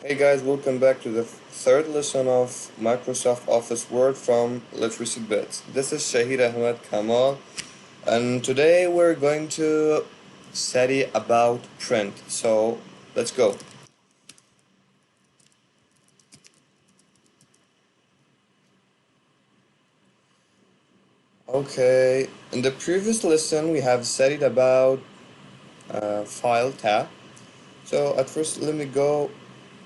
Hey guys, welcome back to the third lesson of Microsoft Office Word from Literacy Bits. This is Shahid Ahmed Kamal, and today we're going to study about print. So let's go. Okay, in the previous lesson we have studied about File tab. So at first let me go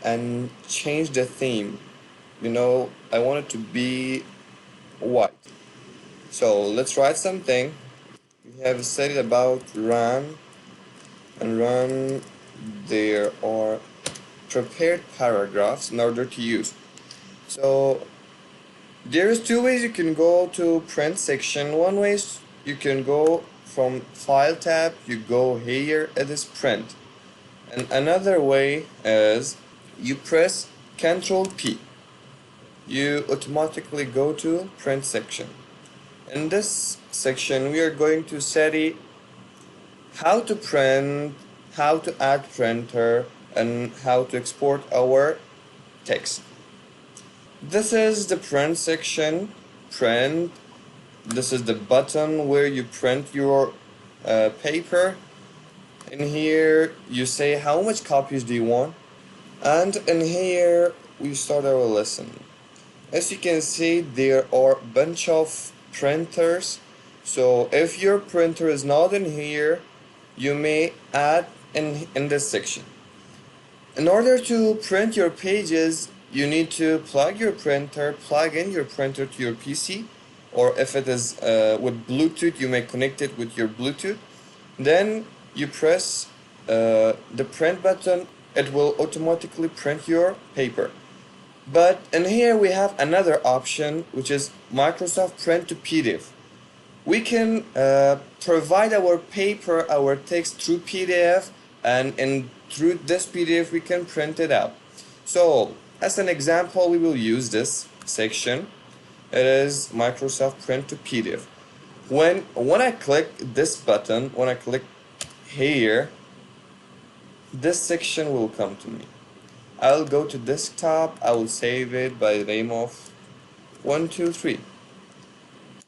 and change the theme. I want it to be white. So let's write something. We have studied about run and run. There are prepared paragraphs in order to use. So there's two ways you can go to print section. One way is you can go from file tab, you go here, it is print. And another way is you press Ctrl P. You automatically go to print section. In this section we are going to study how to print, how to add printer, and how to export our text. This is the print section. Print. This is the button where you print your paper. In here you say how much copies do you want, and in here we start our lesson. As you can see, there are a bunch of printers. So if your printer is not in here, you may add in this section. In order to print your pages, you need to plug in your printer to your PC, or if it is with Bluetooth, you may connect it with your Bluetooth. Then you press the print button, it will automatically print your paper. But in here we have another option, which is Microsoft Print to PDF. We can provide our paper, our text through PDF, and through this PDF we can print it out. So as an example, we will use this section. It is Microsoft Print to PDF. When I click this button, when I click here, this section will come to me. I'll go to desktop, I will save it by the name of 123.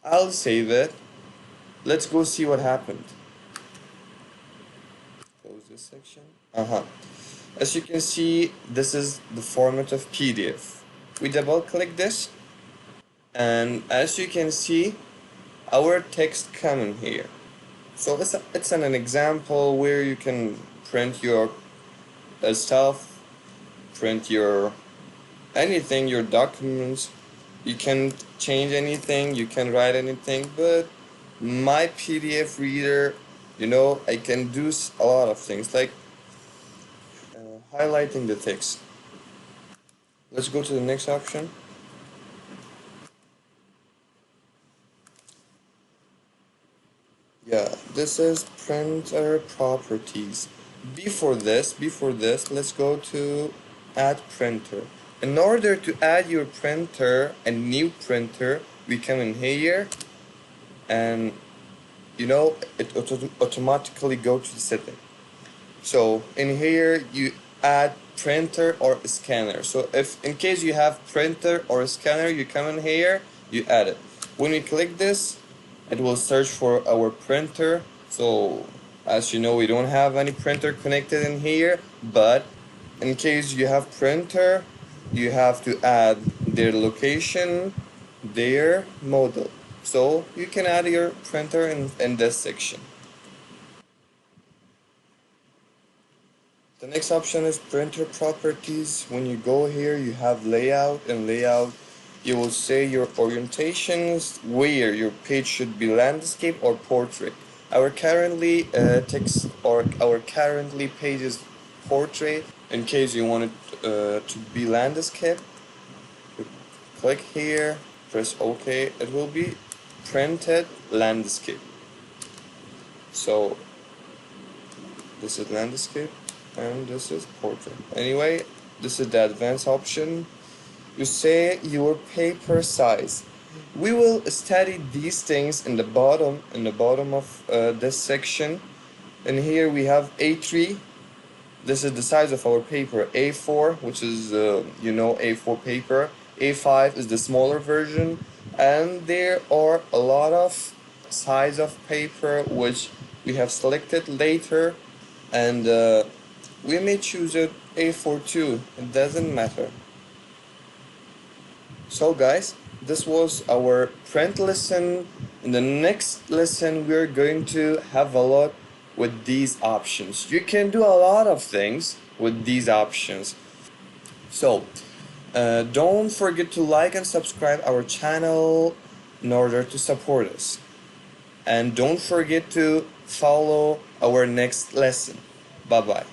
I'll save it. Let's go see what happened. Close this section. As you can see, this is the format of PDF. We double click this, and as you can see, our text come in here. So it's an example where you can print your stuff, print your anything, your documents. You can change anything, you can write anything, but my PDF reader, I can do a lot of things like highlighting the text. Let's go to the next option. Yeah, this is printer properties. Before this, let's go to add printer. In order to add your printer, a new printer, we come in here and it automatically go to the setting. So in here you add printer or scanner. So if in case you have printer or scanner, you come in here, you add it. When we click this, it will search for our printer. So as you know, we don't have any printer connected in here, but in case you have printer, you have to add their location, their model. So you can add your printer in this section. The next option is printer properties. When you go here, you have layout, and layout you will say your orientations, where your page should be landscape or portrait. Our currently text or our currently page is portrait. In case you want it to be landscape, click here, press OK. It will be printed landscape. So this is landscape and this is portrait. Anyway, this is the advanced option. You say your paper size. We will study these things in the bottom of this section. And here we have A3. This is the size of our paper. A4, which is A4 paper. A5 is the smaller version, and there are a lot of size of paper which we have selected later, and we may choose it A4 too. It doesn't matter. So guys, this was our print lesson. In the next lesson, we're going to have a lot with these options. You can do a lot of things with these options. So don't forget to like and subscribe our channel in order to support us. And don't forget to follow our next lesson. Bye bye.